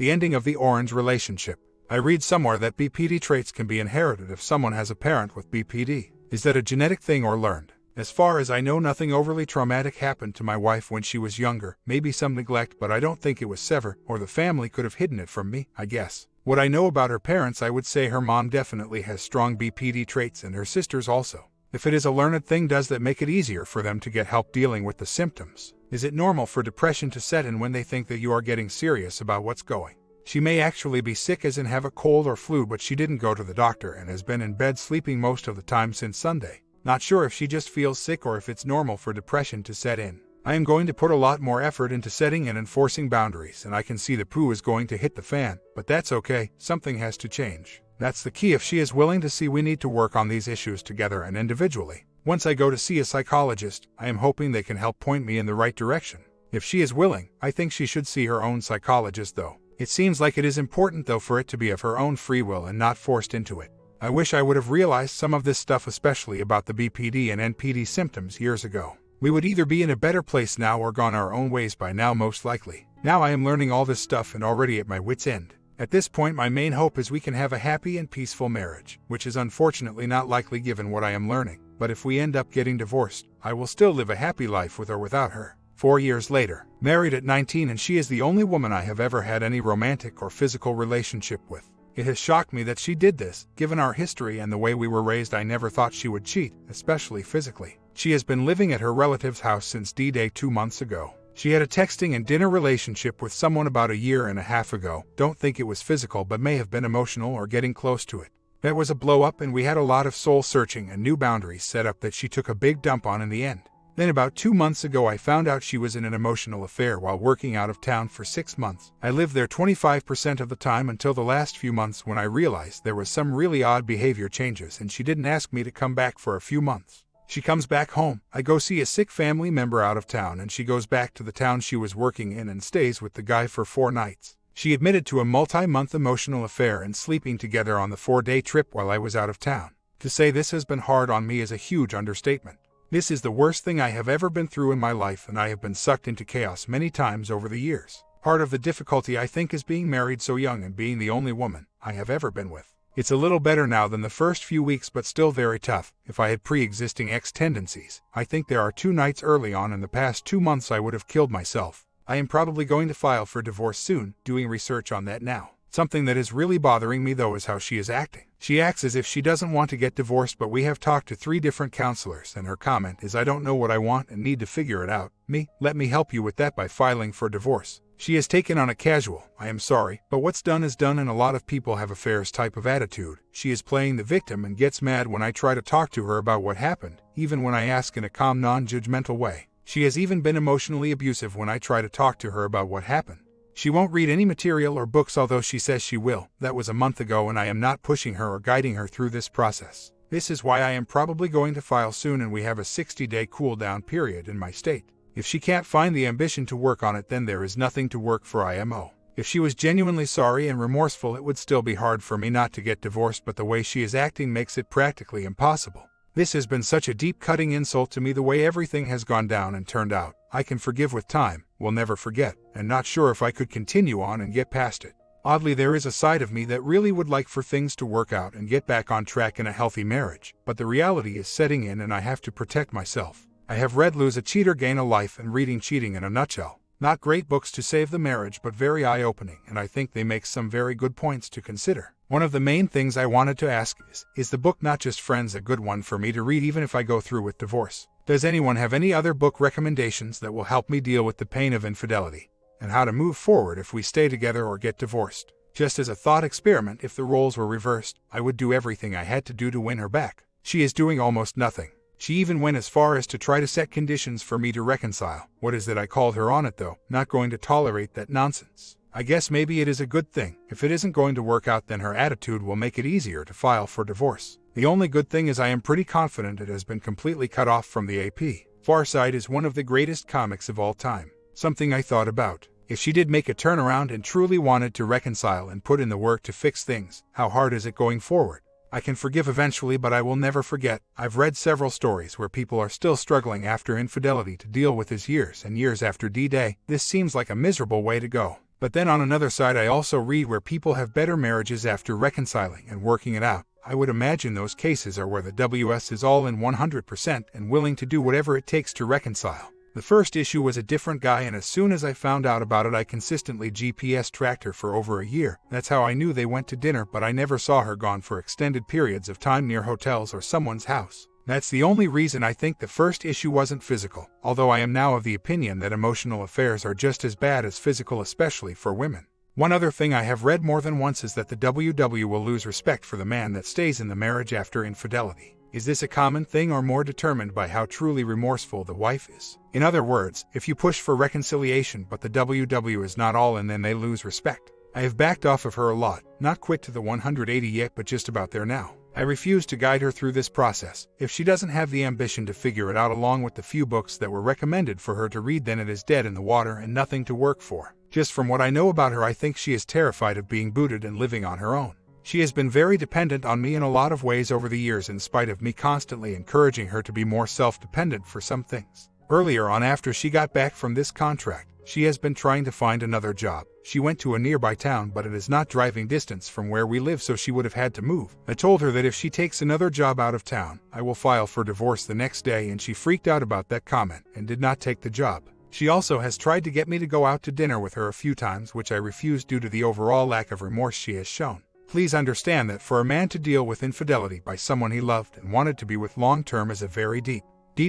The ending of the orange relationship. I read somewhere that BPD traits can be inherited if someone has a parent with BPD. Is that a genetic thing or learned? As far as I know, nothing overly traumatic happened to my wife when she was younger, maybe some neglect, but I don't think it was severe, or the family could have hidden it from me, I guess. What I know about her parents, I would say her mom definitely has strong BPD traits and her sisters also. If it is a learned thing, does that make it easier for them to get help dealing with the symptoms? Is it normal for depression to set in when they think that you are getting serious about what's going? She may actually be sick, as in have a cold or flu, but she didn't go to the doctor and has been in bed sleeping most of the time since Sunday. Not sure if she just feels sick or if it's normal for depression to set in. I am going to put a lot more effort into setting and enforcing boundaries, and I can see the poo is going to hit the fan, but that's okay, something has to change. That's the key. If she is willing to see, we need to work on these issues together and individually. Once I go to see a psychologist, I am hoping they can help point me in the right direction. If she is willing, I think she should see her own psychologist though. It seems like it is important though for it to be of her own free will and not forced into it. I wish I would have realized some of this stuff, especially about the BPD and NPD symptoms, years ago. We would either be in a better place now or gone our own ways by now, most likely. Now I am learning all this stuff and already at my wit's end. At this point, my main hope is we can have a happy and peaceful marriage, which is unfortunately not likely given what I am learning. But if we end up getting divorced, I will still live a happy life with or without her. 4 years later, married at 19, and she is the only woman I have ever had any romantic or physical relationship with. It has shocked me that she did this. Given our history and the way we were raised, I never thought she would cheat, especially physically. She has been living at her relative's house since D-Day 2 months ago. She had a texting and dinner relationship with someone about 1.5 years ago. Don't think it was physical, but may have been emotional or getting close to it. That was a blow up, and we had a lot of soul searching and new boundaries set up that she took a big dump on in the end. Then about 2 months ago, I found out she was in an emotional affair while working out of town for 6 months. I lived there 25% of the time until the last few months, when I realized there was some really odd behavior changes and she didn't ask me to come back for a few months. She comes back home, I go see a sick family member out of town, and she goes back to the town she was working in and stays with the guy for 4 nights. She admitted to a multi-month emotional affair and sleeping together on the 4-day trip while I was out of town. To say this has been hard on me is a huge understatement. This is the worst thing I have ever been through in my life, and I have been sucked into chaos many times over the years. Part of the difficulty, I think, is being married so young and being the only woman I have ever been with. It's a little better now than the first few weeks, but still very tough. If I had pre-existing X tendencies, I think there are 2 nights early on in the past 2 months I would have killed myself. I am probably going to file for divorce soon, doing research on that now. Something that is really bothering me though is how she is acting. She acts as if she doesn't want to get divorced, but we have talked to 3 different counselors, and her comment is, "I don't know what I want and need to figure it out." Let me help you with that by filing for divorce. She has taken on a casual, "I am sorry, but what's done is done, and a lot of people have affairs" type of attitude. She is playing the victim and gets mad when I try to talk to her about what happened, even when I ask in a calm, non-judgmental way. She has even been emotionally abusive when I try to talk to her about what happened. She won't read any material or books, although she says she will. That was a month ago, and I am not pushing her or guiding her through this process. This is why I am probably going to file soon, and we have a 60-day cool-down period in my state. If she can't find the ambition to work on it, then there is nothing to work for IMO. If she was genuinely sorry and remorseful, it would still be hard for me not to get divorced, but the way she is acting makes it practically impossible. This has been such a deep, cutting insult to me, the way everything has gone down and turned out. I can forgive with time, will never forget, and not sure if I could continue on and get past it. Oddly, there is a side of me that really would like for things to work out and get back on track in a healthy marriage, but the reality is setting in and I have to protect myself. I have read Lose a Cheater, Gain a Life and Reading Cheating in a Nutshell. Not great books to save the marriage, but very eye-opening, and I think they make some very good points to consider. One of the main things I wanted to ask is the book Not Just Friends a good one for me to read even if I go through with divorce? Does anyone have any other book recommendations that will help me deal with the pain of infidelity, and how to move forward if we stay together or get divorced? Just as a thought experiment, if the roles were reversed, I would do everything I had to do to win her back. She is doing almost nothing. She even went as far as to try to set conditions for me to reconcile. What is it? I called her on it though. Not going to tolerate that nonsense. I guess maybe it is a good thing. If it isn't going to work out, then her attitude will make it easier to file for divorce. The only good thing is I am pretty confident it has been completely cut off from the AP. Far Side is one of the greatest comics of all time. Something I thought about. If she did make a turnaround and truly wanted to reconcile and put in the work to fix things, how hard is it going forward? I can forgive eventually, but I will never forget. I've read several stories where people are still struggling after infidelity to deal with this years and years after D-Day. This seems like a miserable way to go. But then on another side I also read where people have better marriages after reconciling and working it out. I would imagine those cases are where the WS is all in 100% and willing to do whatever it takes to reconcile. The first issue was a different guy, and as soon as I found out about it I consistently GPS tracked her for over a year. That's how I knew they went to dinner, but I never saw her gone for extended periods of time near hotels or someone's house. That's the only reason I think the first issue wasn't physical, although I am now of the opinion that emotional affairs are just as bad as physical, especially for women. One other thing I have read more than once is that the WW will lose respect for the man that stays in the marriage after infidelity. Is this a common thing or more determined by how truly remorseful the wife is? In other words, if you push for reconciliation but the WW is not all in, then they lose respect. I have backed off of her a lot, not quit to the 180 yet, but just about there now. I refuse to guide her through this process. If she doesn't have the ambition to figure it out along with the few books that were recommended for her to read, then it is dead in the water and nothing to work for. Just from what I know about her, I think she is terrified of being booted and living on her own. She has been very dependent on me in a lot of ways over the years, in spite of me constantly encouraging her to be more self-dependent for some things. Earlier on, after she got back from this contract, she has been trying to find another job. She went to a nearby town, but it is not driving distance from where we live, so she would have had to move. I told her that if she takes another job out of town, I will file for divorce the next day, and she freaked out about that comment and did not take the job. She also has tried to get me to go out to dinner with her a few times, which I refused due to the overall lack of remorse she has shown. Please understand that for a man to deal with infidelity by someone he loved and wanted to be with long-term is a very deep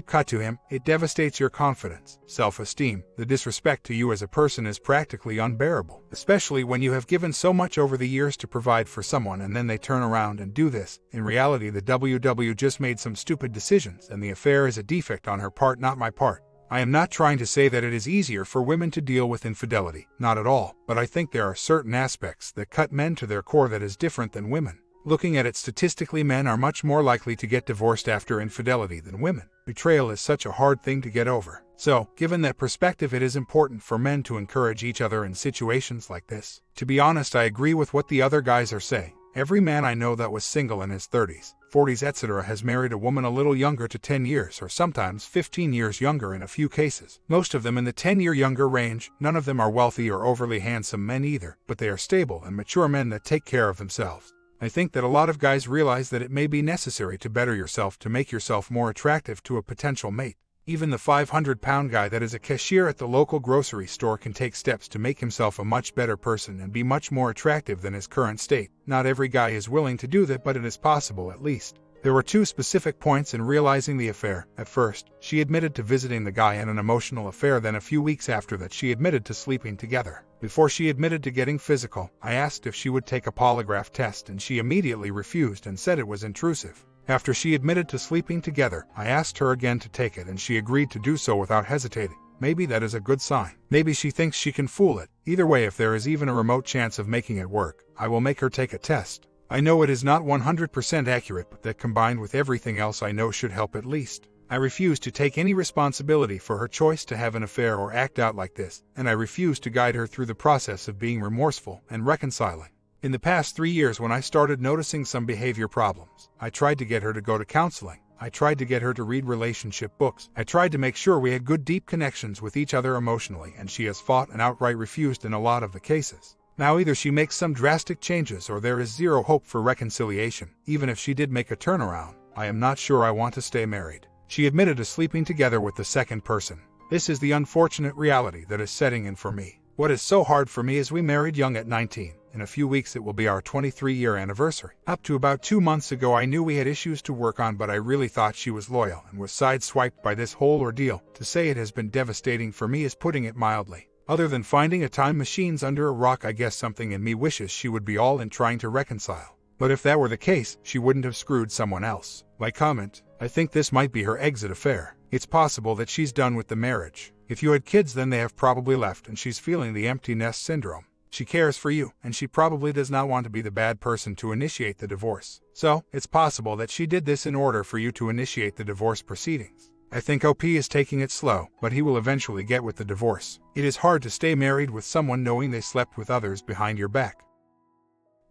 cut to him. It devastates your confidence, self-esteem. The disrespect to you as a person is practically unbearable, especially when you have given so much over the years to provide for someone and then they turn around and do this. In reality, the WW just made some stupid decisions and the affair is a defect on her part, not my part. I am not trying to say that it is easier for women to deal with infidelity, not at all, but I think there are certain aspects that cut men to their core that is different than women. Looking at it statistically, men are much more likely to get divorced after infidelity than women. Betrayal is such a hard thing to get over. So, given that perspective, it is important for men to encourage each other in situations like this. To be honest, I agree with what the other guys are saying. Every man I know that was single in his 30s, 40s, etc. has married a woman a little younger to 10 years or sometimes 15 years younger in a few cases. Most of them in the 10-year younger range. None of them are wealthy or overly handsome men either, but they are stable and mature men that take care of themselves. I think that a lot of guys realize that it may be necessary to better yourself to make yourself more attractive to a potential mate. Even the 500-pound guy that is a cashier at the local grocery store can take steps to make himself a much better person and be much more attractive than his current state. Not every guy is willing to do that, but it is possible at least. There were two specific points in realizing the affair. At first, she admitted to visiting the guy in an emotional affair, then a few weeks after that she admitted to sleeping together. Before she admitted to getting physical, I asked if she would take a polygraph test and she immediately refused and said it was intrusive. After she admitted to sleeping together, I asked her again to take it and she agreed to do so without hesitating. Maybe that is a good sign. Maybe she thinks she can fool it. Either way, if there is even a remote chance of making it work, I will make her take a test. I know it is not 100% accurate, but that combined with everything else I know should help at least. I refuse to take any responsibility for her choice to have an affair or act out like this, and I refuse to guide her through the process of being remorseful and reconciling. In the past 3 years, when I started noticing some behavior problems, I tried to get her to go to counseling. I tried to get her to read relationship books. I tried to make sure we had good deep connections with each other emotionally, and she has fought and outright refused in a lot of the cases. Now either she makes some drastic changes or there is zero hope for reconciliation. Even if she did make a turnaround, I am not sure I want to stay married. She admitted to sleeping together with the second person. This is the unfortunate reality that is setting in for me. What is so hard for me is we married young at 19. In a few weeks it will be our 23-year anniversary. Up to about 2 months ago I knew we had issues to work on, but I really thought she was loyal and was sideswiped by this whole ordeal. To say it has been devastating for me is putting it mildly. Other than finding a time machines under a rock, I guess something in me wishes she would be all in trying to reconcile. But if that were the case, she wouldn't have screwed someone else. Like comment, I think this might be her exit affair. It's possible that she's done with the marriage. If you had kids, then they have probably left and she's feeling the empty nest syndrome. She cares for you, and she probably does not want to be the bad person to initiate the divorce. So, it's possible that she did this in order for you to initiate the divorce proceedings. I think OP is taking it slow, but he will eventually get with the divorce. It is hard to stay married with someone knowing they slept with others behind your back.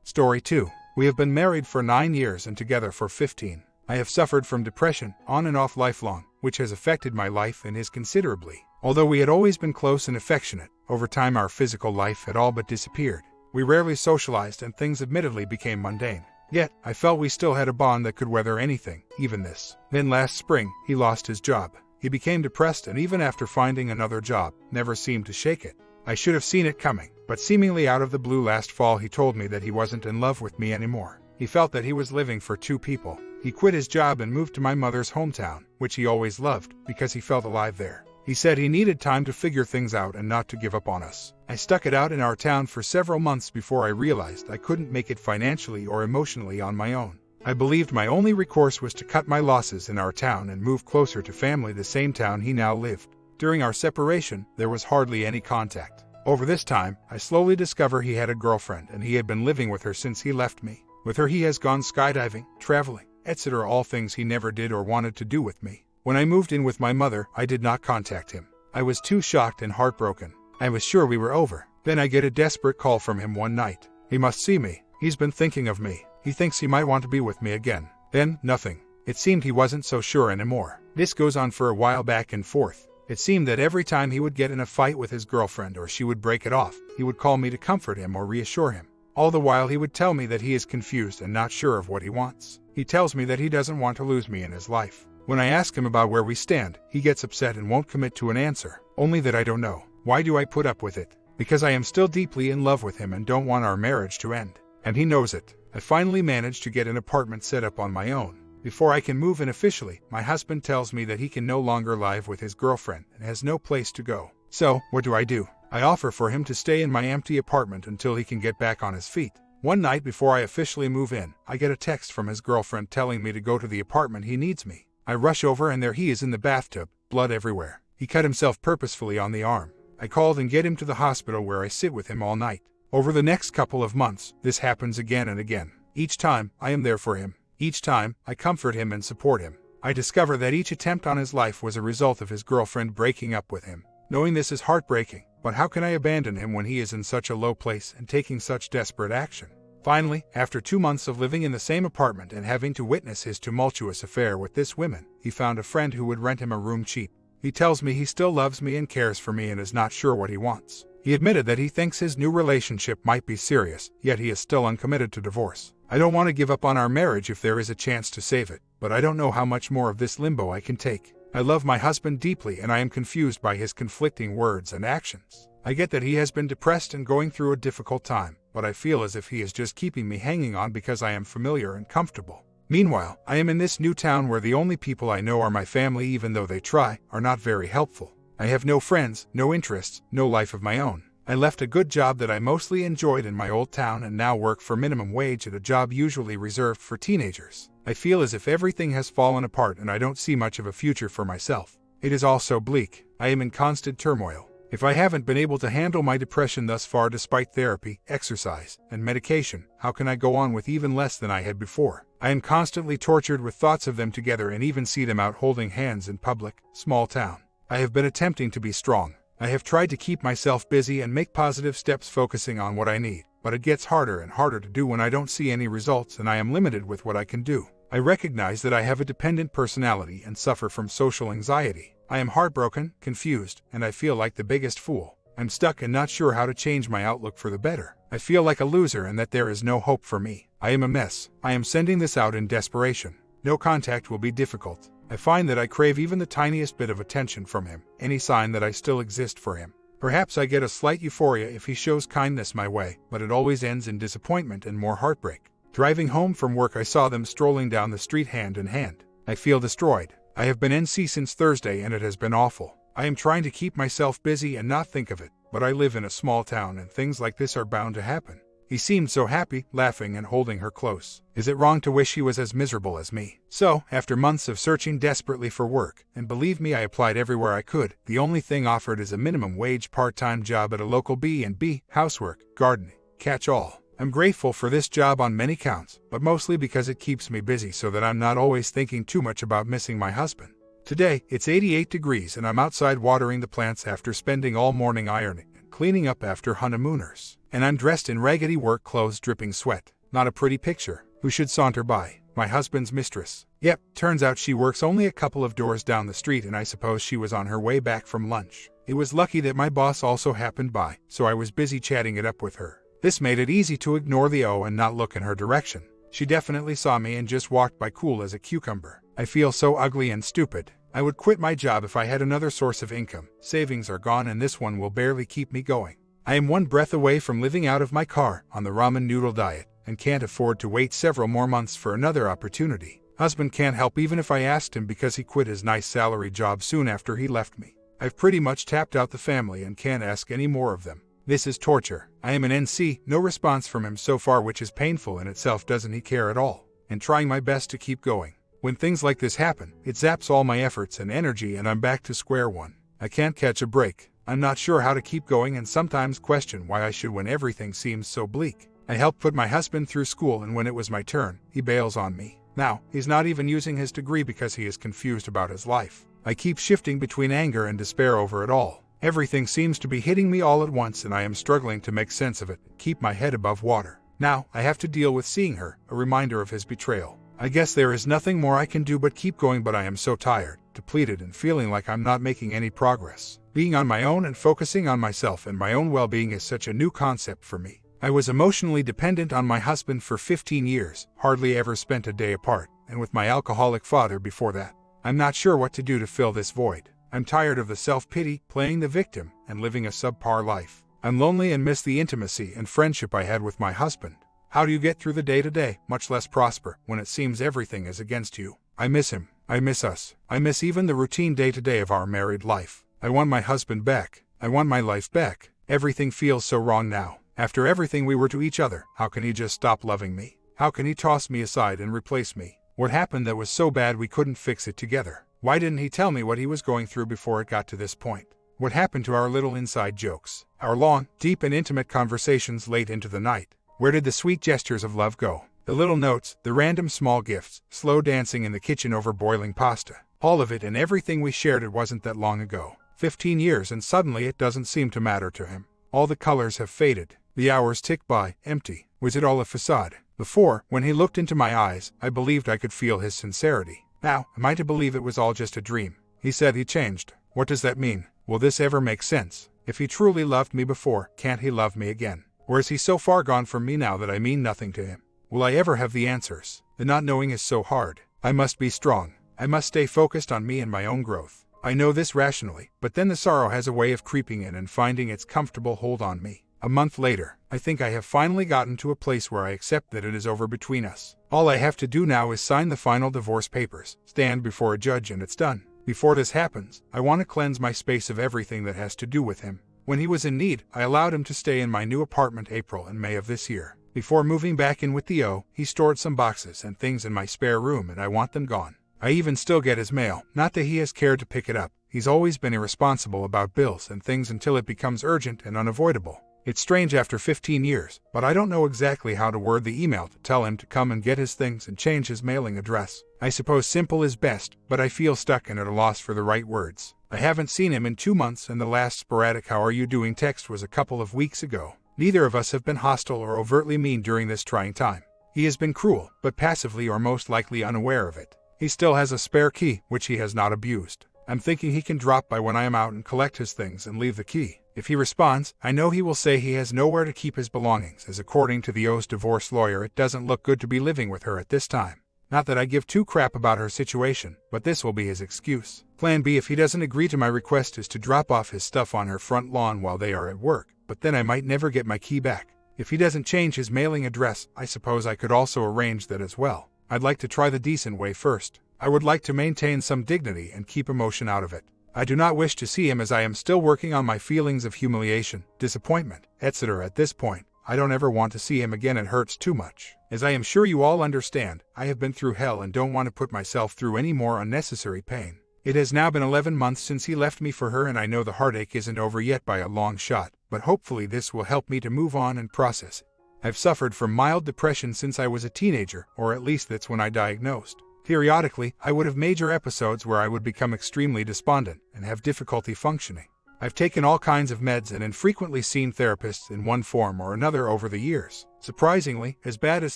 Story 2. We have been married for 9 years and together for 15. I have suffered from depression, on and off lifelong, which has affected my life and is considerably. Although we had always been close and affectionate, over time our physical life had all but disappeared. We rarely socialized and things admittedly became mundane. Yet, I felt we still had a bond that could weather anything, even this. Then last spring, he lost his job. He became depressed and even after finding another job, never seemed to shake it. I should have seen it coming, but seemingly out of the blue last fall he told me that he wasn't in love with me anymore. He felt that he was living for two people. He quit his job and moved to my mother's hometown, which he always loved, because he felt alive there. He said he needed time to figure things out and not to give up on us. I stuck it out in our town for several months before I realized I couldn't make it financially or emotionally on my own. I believed my only recourse was to cut my losses in our town and move closer to family, the same town he now lived. During our separation, there was hardly any contact. Over this time, I slowly discovered he had a girlfriend and he had been living with her since he left me. With her he has gone skydiving, traveling, etc., all things he never did or wanted to do with me. When I moved in with my mother, I did not contact him. I was too shocked and heartbroken. I was sure we were over. Then I get a desperate call from him one night. He must see me. He's been thinking of me. He thinks he might want to be with me again. Then, nothing. It seemed he wasn't so sure anymore. This goes on for a while, back and forth. It seemed that every time he would get in a fight with his girlfriend or she would break it off, he would call me to comfort him or reassure him. All the while he would tell me that he is confused and not sure of what he wants. He tells me that he doesn't want to lose me in his life. When I ask him about where we stand, he gets upset and won't commit to an answer, only that I don't know. Why do I put up with it? Because I am still deeply in love with him and don't want our marriage to end. And he knows it. I finally managed to get an apartment set up on my own. Before I can move in officially, my husband tells me that he can no longer live with his girlfriend and has no place to go. So, what do? I offer for him to stay in my empty apartment until he can get back on his feet. One night before I officially move in, I get a text from his girlfriend telling me to go to the apartment. He needs me. I rush over and there he is in the bathtub, blood everywhere. He cut himself purposefully on the arm. I called and get him to the hospital where I sit with him all night. Over the next couple of months, this happens again and again. Each time, I am there for him. Each time, I comfort him and support him. I discover that each attempt on his life was a result of his girlfriend breaking up with him. Knowing this is heartbreaking, but how can I abandon him when he is in such a low place and taking such desperate action? Finally, after 2 months of living in the same apartment and having to witness his tumultuous affair with this woman, he found a friend who would rent him a room cheap. He tells me he still loves me and cares for me and is not sure what he wants. He admitted that he thinks his new relationship might be serious, yet he is still uncommitted to divorce. I don't want to give up on our marriage if there is a chance to save it, but I don't know how much more of this limbo I can take. I love my husband deeply and I am confused by his conflicting words and actions. I get that he has been depressed and going through a difficult time, but I feel as if he is just keeping me hanging on because I am familiar and comfortable. Meanwhile, I am in this new town where the only people I know are my family, even though they try, are not very helpful. I have no friends, no interests, no life of my own. I left a good job that I mostly enjoyed in my old town and now work for minimum wage at a job usually reserved for teenagers. I feel as if everything has fallen apart and I don't see much of a future for myself. It is all so bleak. I am in constant turmoil. If I haven't been able to handle my depression thus far despite therapy, exercise, and medication, how can I go on with even less than I had before? I am constantly tortured with thoughts of them together and even see them out holding hands in public, small town. I have been attempting to be strong. I have tried to keep myself busy and make positive steps focusing on what I need, but it gets harder and harder to do when I don't see any results and I am limited with what I can do. I recognize that I have a dependent personality and suffer from social anxiety. I am heartbroken, confused, and I feel like the biggest fool. I'm stuck and not sure how to change my outlook for the better. I feel like a loser and that there is no hope for me. I am a mess. I am sending this out in desperation. No contact will be difficult. I find that I crave even the tiniest bit of attention from him, any sign that I still exist for him. Perhaps I get a slight euphoria if he shows kindness my way, but it always ends in disappointment and more heartbreak. Driving home from work, I saw them strolling down the street hand in hand. I feel destroyed. I have been NC since Thursday and it has been awful. I am trying to keep myself busy and not think of it, but I live in a small town and things like this are bound to happen. He seemed so happy, laughing and holding her close. Is it wrong to wish he was as miserable as me? So, after months of searching desperately for work, and believe me, I applied everywhere I could, the only thing offered is a minimum wage part-time job at a local B&B, housework, gardening, catch-all. I'm grateful for this job on many counts, but mostly because it keeps me busy so that I'm not always thinking too much about missing my husband. Today, it's 88 degrees and I'm outside watering the plants after spending all morning ironing and cleaning up after honeymooners. And I'm dressed in raggedy work clothes dripping sweat. Not a pretty picture. Who should saunter by? My husband's mistress. Yep, turns out she works only a couple of doors down the street and I suppose she was on her way back from lunch. It was lucky that my boss also happened by, so I was busy chatting it up with her. This made it easy to ignore the O and not look in her direction. She definitely saw me and just walked by cool as a cucumber. I feel so ugly and stupid. I would quit my job if I had another source of income. Savings are gone and this one will barely keep me going. I am one breath away from living out of my car on the ramen noodle diet and can't afford to wait several more months for another opportunity. Husband can't help even if I asked him because he quit his nice salary job soon after he left me. I've pretty much tapped out the family and can't ask any more of them. This is torture. I am an NC, no response from him so far, which is painful in itself. Doesn't he care at all? And trying my best to keep going. When things like this happen, it zaps all my efforts and energy and I'm back to square one. I can't catch a break. I'm not sure how to keep going and sometimes question why I should when everything seems so bleak. I helped put my husband through school and when it was my turn, he bails on me. Now, he's not even using his degree because he is confused about his life. I keep shifting between anger and despair over it all. Everything seems to be hitting me all at once and I am struggling to make sense of it, keep my head above water. Now, I have to deal with seeing her, a reminder of his betrayal. I guess there is nothing more I can do but keep going, but I am so tired, depleted and feeling like I'm not making any progress. Being on my own and focusing on myself and my own well-being is such a new concept for me. I was emotionally dependent on my husband for 15 years, hardly ever spent a day apart, and with my alcoholic father before that. I'm not sure what to do to fill this void. I'm tired of the self-pity, playing the victim, and living a subpar life. I'm lonely and miss the intimacy and friendship I had with my husband. How do you get through the day-to-day, much less prosper, when it seems everything is against you? I miss him. I miss us. I miss even the routine day-to-day of our married life. I want my husband back. I want my life back. Everything feels so wrong now. After everything we were to each other, how can he just stop loving me? How can he toss me aside and replace me? What happened that was so bad we couldn't fix it together? Why didn't he tell me what he was going through before it got to this point? What happened to our little inside jokes? Our long, deep and intimate conversations late into the night? Where did the sweet gestures of love go? The little notes, the random small gifts, slow dancing in the kitchen over boiling pasta. All of it and everything we shared. It wasn't that long ago. 15 years and suddenly it doesn't seem to matter to him. All the colors have faded. The hours tick by, empty. Was it all a facade? Before, when he looked into my eyes, I believed I could feel his sincerity. Now, am I to believe it was all just a dream? He said he changed. What does that mean? Will this ever make sense? If he truly loved me before, can't he love me again? Or is he so far gone from me now that I mean nothing to him? Will I ever have the answers? The not knowing is so hard. I must be strong. I must stay focused on me and my own growth. I know this rationally, but then the sorrow has a way of creeping in and finding its comfortable hold on me. A month later, I think I have finally gotten to a place where I accept that it is over between us. All I have to do now is sign the final divorce papers, stand before a judge, and it's done. Before this happens, I want to cleanse my space of everything that has to do with him. When he was in need, I allowed him to stay in my new apartment April and May of this year. Before moving back in with the O, he stored some boxes and things in my spare room and I want them gone. I even still get his mail, not that he has cared to pick it up. He's always been irresponsible about bills and things until it becomes urgent and unavoidable. It's strange after 15 years, but I don't know exactly how to word the email to tell him to come and get his things and change his mailing address. I suppose simple is best, but I feel stuck and at a loss for the right words. I haven't seen him in 2 months and the last sporadic "how are you doing" text was a couple of weeks ago. Neither of us have been hostile or overtly mean during this trying time. He has been cruel, but passively or most likely unaware of it. He still has a spare key, which he has not abused. I'm thinking he can drop by when I am out and collect his things and leave the key. If he responds, I know he will say he has nowhere to keep his belongings, as according to the O's divorce lawyer it doesn't look good to be living with her at this time. Not that I give two crap about her situation, but this will be his excuse. Plan B if he doesn't agree to my request is to drop off his stuff on her front lawn while they are at work, but then I might never get my key back. If he doesn't change his mailing address, I suppose I could also arrange that as well. I'd like to try the decent way first. I would like to maintain some dignity and keep emotion out of it. I do not wish to see him as I am still working on my feelings of humiliation, disappointment, etc. At this point, I don't ever want to see him again. It hurts too much. As I am sure you all understand, I have been through hell and don't want to put myself through any more unnecessary pain. It has now been 11 months since he left me for her and I know the heartache isn't over yet by a long shot, but hopefully this will help me to move on and process it. I've suffered from mild depression since I was a teenager, or at least that's when I diagnosed. Periodically, I would have major episodes where I would become extremely despondent and have difficulty functioning. I've taken all kinds of meds and infrequently seen therapists in one form or another over the years. Surprisingly, as bad as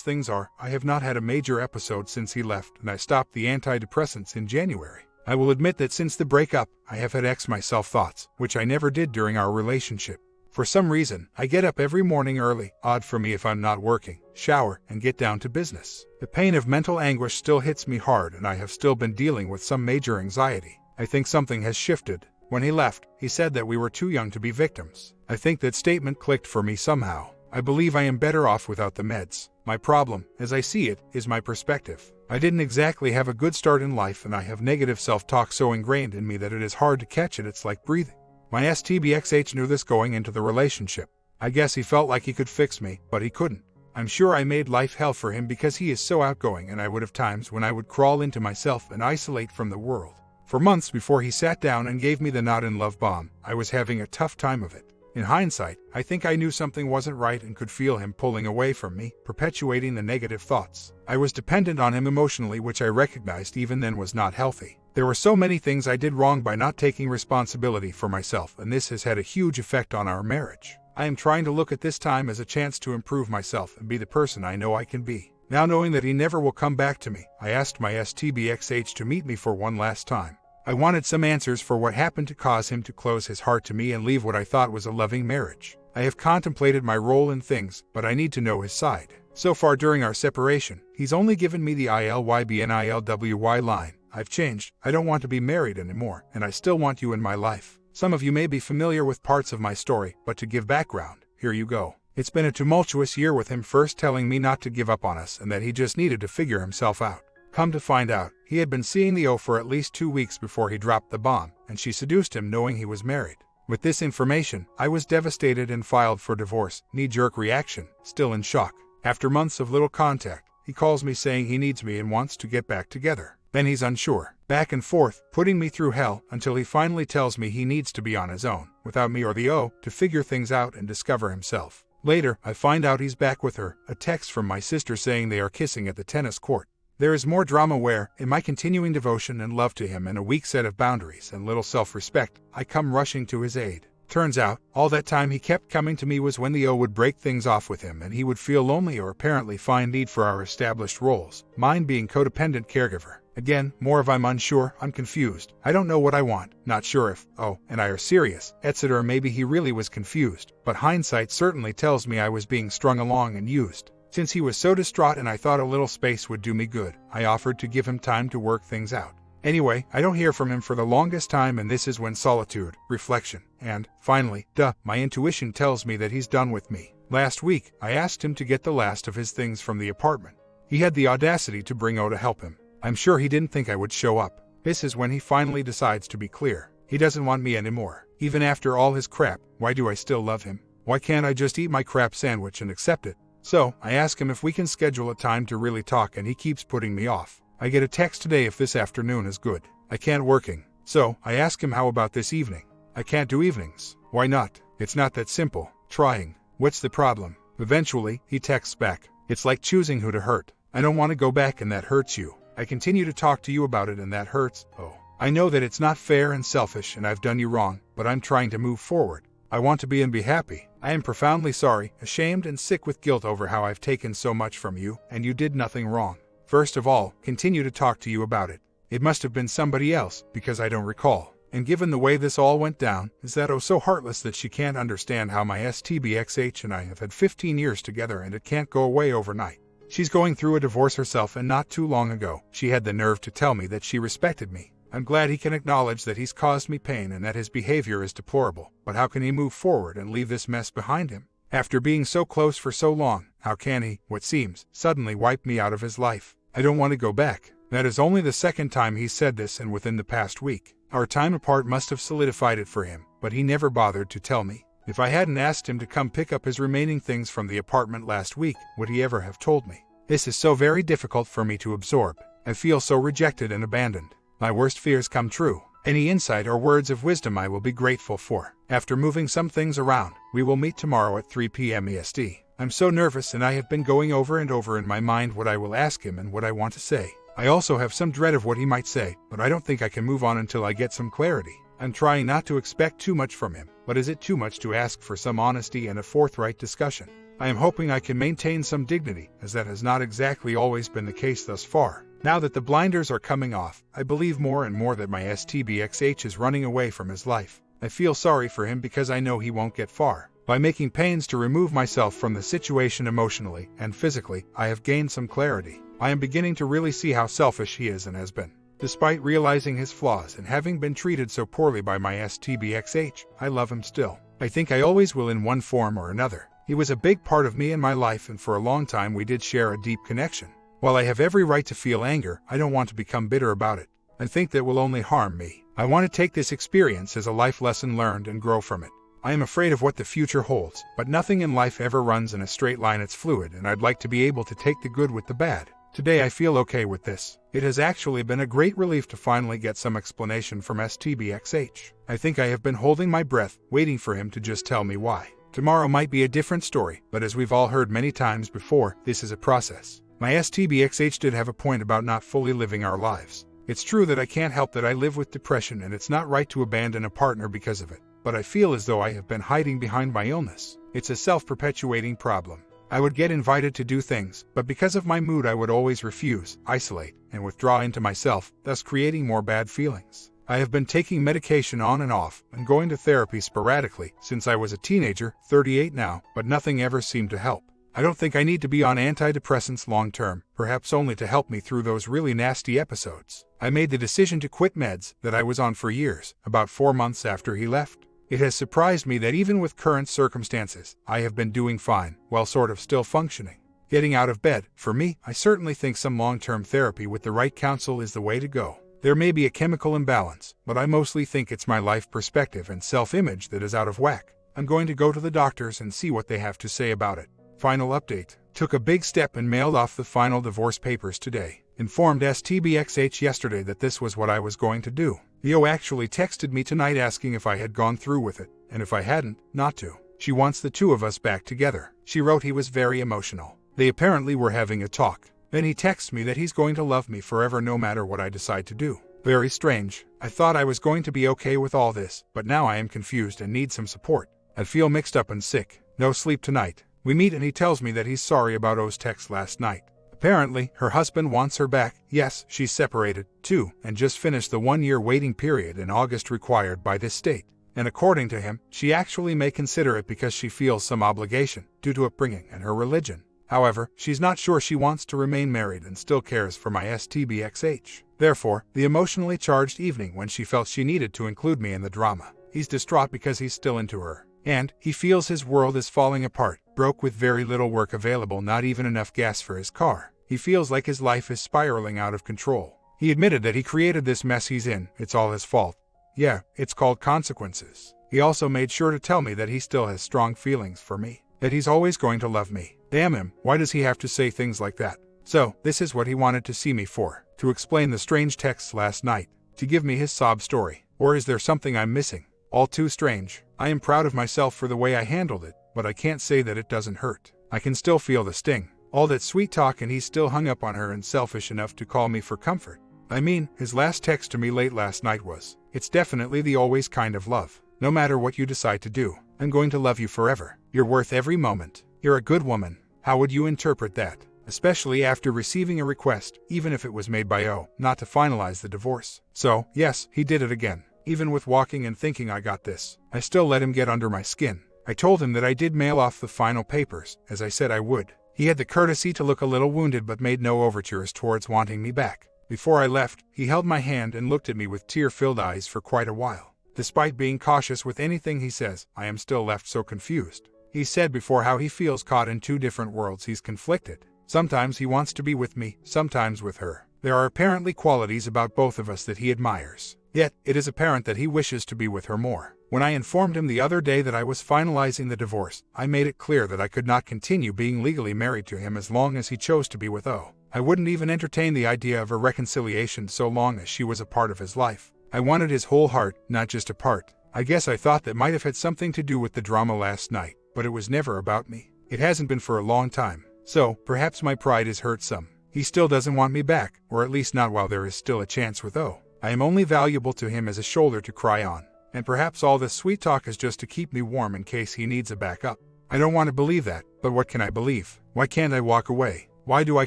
things are, I have not had a major episode since he left and I stopped the antidepressants in January. I will admit that since the breakup, I have had myself thoughts, which I never did during our relationship. For some reason, I get up every morning early, odd for me if I'm not working, shower, and get down to business. The pain of mental anguish still hits me hard, and I have still been dealing with some major anxiety. I think something has shifted. When he left, he said that we were too young to be victims. I think that statement clicked for me somehow. I believe I am better off without the meds. My problem, as I see it, is my perspective. I didn't exactly have a good start in life, and I have negative self-talk so ingrained in me that it is hard to catch it. It's like breathing. My STBXH knew this going into the relationship. I guess he felt like he could fix me, but he couldn't. I'm sure I made life hell for him because he is so outgoing, and I would have times when I would crawl into myself and isolate from the world. For months before he sat down and gave me the not in love bomb, I was having a tough time of it. In hindsight, I think I knew something wasn't right and could feel him pulling away from me, perpetuating the negative thoughts. I was dependent on him emotionally, which I recognized even then was not healthy. There were so many things I did wrong by not taking responsibility for myself, and this has had a huge effect on our marriage. I am trying to look at this time as a chance to improve myself and be the person I know I can be. Now knowing that he never will come back to me, I asked my STBXH to meet me for one last time. I wanted some answers for what happened to cause him to close his heart to me and leave what I thought was a loving marriage. I have contemplated my role in things, but I need to know his side. So far during our separation, he's only given me the ILYB and ILWY line. I've changed. I don't want to be married anymore, and I still want you in my life. Some of you may be familiar with parts of my story, but to give background, here you go. It's been a tumultuous year with him first telling me not to give up on us and that he just needed to figure himself out. Come to find out, he had been seeing the O for at least 2 weeks before he dropped the bomb, and she seduced him knowing he was married. With this information, I was devastated and filed for divorce. Knee-jerk reaction, still in shock. After months of little contact, he calls me saying he needs me and wants to get back together. Then he's unsure, back and forth, putting me through hell until he finally tells me he needs to be on his own, without me or the O, to figure things out and discover himself. Later, I find out he's back with her, a text from my sister saying they are kissing at the tennis court. There is more drama where, in my continuing devotion and love to him and a weak set of boundaries and little self-respect, I come rushing to his aid. Turns out, all that time he kept coming to me was when the O would break things off with him and he would feel lonely or apparently find need for our established roles, mine being codependent caregiver. Again, more of I'm unsure, I'm confused, I don't know what I want, not sure if, O and I are serious, etc. Maybe he really was confused, but hindsight certainly tells me I was being strung along and used. Since he was so distraught and I thought a little space would do me good, I offered to give him time to work things out. Anyway, I don't hear from him for the longest time, and this is when solitude, reflection, and, finally, my intuition tells me that he's done with me. Last week, I asked him to get the last of his things from the apartment. He had the audacity to bring O to help him. I'm sure he didn't think I would show up. This is when he finally decides to be clear. He doesn't want me anymore. Even after all his crap, why do I still love him? Why can't I just eat my crap sandwich and accept it? So, I ask him if we can schedule a time to really talk, and he keeps putting me off. I get a text today if this afternoon is good. I can't working. So, I ask him how about this evening. I can't do evenings. Why not? It's not that simple. Trying. What's the problem? Eventually, he texts back. It's like choosing who to hurt. I don't want to go back and that hurts you. I continue to talk to you about it and that hurts. Oh. I know that it's not fair and selfish and I've done you wrong, but I'm trying to move forward. I want to be and be happy. I am profoundly sorry, ashamed and sick with guilt over how I've taken so much from you, and you did nothing wrong. First of all, continue to talk to you about it. It must have been somebody else, because I don't recall. And given the way this all went down, is that oh so heartless that she can't understand how my STBXH and I have had 15 years together and it can't go away overnight. She's going through a divorce herself, and not too long ago, she had the nerve to tell me that she respected me. I'm glad he can acknowledge that he's caused me pain and that his behavior is deplorable, but how can he move forward and leave this mess behind him? After being so close for so long, how can he, what seems, suddenly wipe me out of his life? I don't want to go back. That is only the second time he's said this, and within the past week. Our time apart must have solidified it for him, but he never bothered to tell me. If I hadn't asked him to come pick up his remaining things from the apartment last week, would he ever have told me? This is so very difficult for me to absorb. I feel so rejected and abandoned. My worst fears come true. Any insight or words of wisdom I will be grateful for. After moving some things around, we will meet tomorrow at 3 p.m. EST. I'm so nervous, and I have been going over and over in my mind what I will ask him and what I want to say. I also have some dread of what he might say, but I don't think I can move on until I get some clarity. I'm trying not to expect too much from him, but is it too much to ask for some honesty and a forthright discussion? I am hoping I can maintain some dignity, as that has not exactly always been the case thus far. Now that the blinders are coming off, I believe more and more that my STBXH is running away from his life. I feel sorry for him because I know he won't get far. By making pains to remove myself from the situation emotionally and physically, I have gained some clarity. I am beginning to really see how selfish he is and has been. Despite realizing his flaws and having been treated so poorly by my STBXH, I love him still. I think I always will in one form or another. He was a big part of me in my life, and for a long time we did share a deep connection. While I have every right to feel anger, I don't want to become bitter about it. I think that will only harm me. I want to take this experience as a life lesson learned and grow from it. I am afraid of what the future holds, but nothing in life ever runs in a straight line. It's fluid, and I'd like to be able to take the good with the bad. Today I feel okay with this. It has actually been a great relief to finally get some explanation from STBXH. I think I have been holding my breath, waiting for him to just tell me why. Tomorrow might be a different story, but as we've all heard many times before, this is a process. My STBXH did have a point about not fully living our lives. It's true that I can't help that I live with depression, and it's not right to abandon a partner because of it. But I feel as though I have been hiding behind my illness. It's a self-perpetuating problem. I would get invited to do things, but because of my mood I would always refuse, isolate, and withdraw into myself, thus creating more bad feelings. I have been taking medication on and off, and going to therapy sporadically, since I was a teenager, 38 now, but nothing ever seemed to help. I don't think I need to be on antidepressants long term, perhaps only to help me through those really nasty episodes. I made the decision to quit meds that I was on for years, about 4 months after he left. It has surprised me that even with current circumstances, I have been doing fine, while sort of still functioning. Getting out of bed, for me, I certainly think some long-term therapy with the right counsel is the way to go. There may be a chemical imbalance, but I mostly think it's my life perspective and self-image that is out of whack. I'm going to go to the doctors and see what they have to say about it. Final update. Took a big step and mailed off the final divorce papers today. Informed STBXH yesterday that this was what I was going to do. Theo actually texted me tonight asking if I had gone through with it, and if I hadn't, not to. She wants the two of us back together. She wrote he was very emotional. They apparently were having a talk. Then he texts me that he's going to love me forever no matter what I decide to do. Very strange. I thought I was going to be okay with all this, but now I am confused and need some support. I feel mixed up and sick. No sleep tonight. We meet and he tells me that he's sorry about O's text last night. Apparently, her husband wants her back. Yes, she's separated, too, and just finished the 1-year waiting period in August required by this state. And according to him, she actually may consider it because she feels some obligation, due to upbringing and her religion. However, she's not sure she wants to remain married and still cares for my STBXH. Therefore, the emotionally charged evening when she felt she needed to include me in the drama. He's distraught because he's still into her. And he feels his world is falling apart, broke with very little work available, not even enough gas for his car. He feels like his life is spiraling out of control. He admitted that he created this mess he's in, it's all his fault. Yeah, it's called consequences. He also made sure to tell me that he still has strong feelings for me, that he's always going to love me. Damn him, why does he have to say things like that? So, this is what he wanted to see me for, to explain the strange texts last night, to give me his sob story. Or is there something I'm missing? All too strange. I am proud of myself for the way I handled it, but I can't say that it doesn't hurt. I can still feel the sting. All that sweet talk and he's still hung up on her and selfish enough to call me for comfort. I mean, his last text to me late last night was, "It's definitely the always kind of love. No matter what you decide to do, I'm going to love you forever. You're worth every moment. You're a good woman." How would you interpret that? Especially after receiving a request, even if it was made by O, not to finalize the divorce. So, yes, he did it again. Even with walking and thinking I got this, I still let him get under my skin. I told him that I did mail off the final papers, as I said I would. He had the courtesy to look a little wounded but made no overtures towards wanting me back. Before I left, he held my hand and looked at me with tear-filled eyes for quite a while. Despite being cautious with anything he says, I am still left so confused. He said before how he feels caught in two different worlds. He's conflicted. Sometimes he wants to be with me, sometimes with her. There are apparently qualities about both of us that he admires. Yet, it is apparent that he wishes to be with her more. When I informed him the other day that I was finalizing the divorce, I made it clear that I could not continue being legally married to him as long as he chose to be with O. I wouldn't even entertain the idea of a reconciliation so long as she was a part of his life. I wanted his whole heart, not just a part. I guess I thought that might have had something to do with the drama last night, but it was never about me. It hasn't been for a long time. So, perhaps my pride is hurt some. He still doesn't want me back, or at least not while there is still a chance with O. I am only valuable to him as a shoulder to cry on. And perhaps all this sweet talk is just to keep me warm in case he needs a backup. I don't want to believe that, but what can I believe? Why can't I walk away? Why do I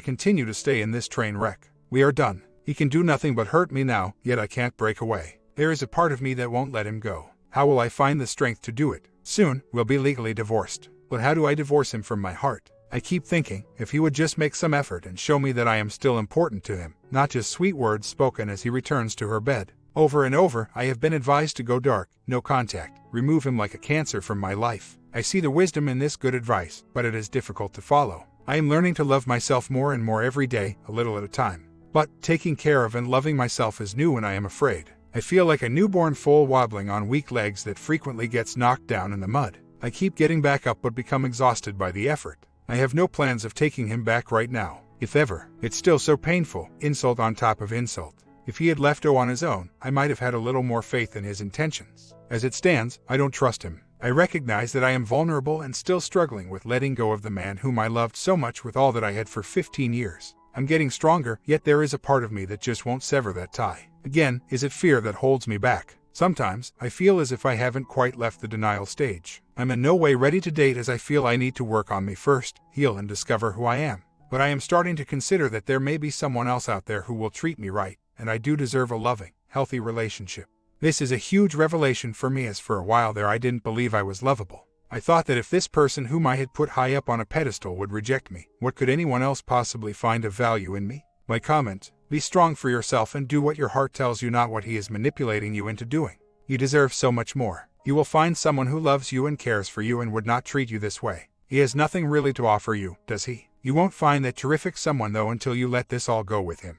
continue to stay in this train wreck? We are done. He can do nothing but hurt me now, yet I can't break away. There is a part of me that won't let him go. How will I find the strength to do it? Soon, we'll be legally divorced. But how do I divorce him from my heart? I keep thinking, if he would just make some effort and show me that I am still important to him, not just sweet words spoken as he returns to her bed. Over and over, I have been advised to go dark, no contact, remove him like a cancer from my life. I see the wisdom in this good advice, but it is difficult to follow. I am learning to love myself more and more every day, a little at a time. But taking care of and loving myself is new and I am afraid. I feel like a newborn foal wobbling on weak legs that frequently gets knocked down in the mud. I keep getting back up but become exhausted by the effort. I have no plans of taking him back right now. If ever, it's still so painful, insult on top of insult. If he had left on his own, I might have had a little more faith in his intentions. As it stands, I don't trust him. I recognize that I am vulnerable and still struggling with letting go of the man whom I loved so much with all that I had for 15 years. I'm getting stronger, yet there is a part of me that just won't sever that tie. Again, is it fear that holds me back? Sometimes, I feel as if I haven't quite left the denial stage. I'm in no way ready to date as I feel I need to work on me first, heal and discover who I am. But I am starting to consider that there may be someone else out there who will treat me right, and I do deserve a loving, healthy relationship. This is a huge revelation for me as for a while there I didn't believe I was lovable. I thought that if this person whom I had put high up on a pedestal would reject me, what could anyone else possibly find of value in me? My comment: be strong for yourself and do what your heart tells you, not what he is manipulating you into doing. You deserve so much more. You will find someone who loves you and cares for you and would not treat you this way. He has nothing really to offer you, does he? You won't find that terrific someone though until you let this all go with him.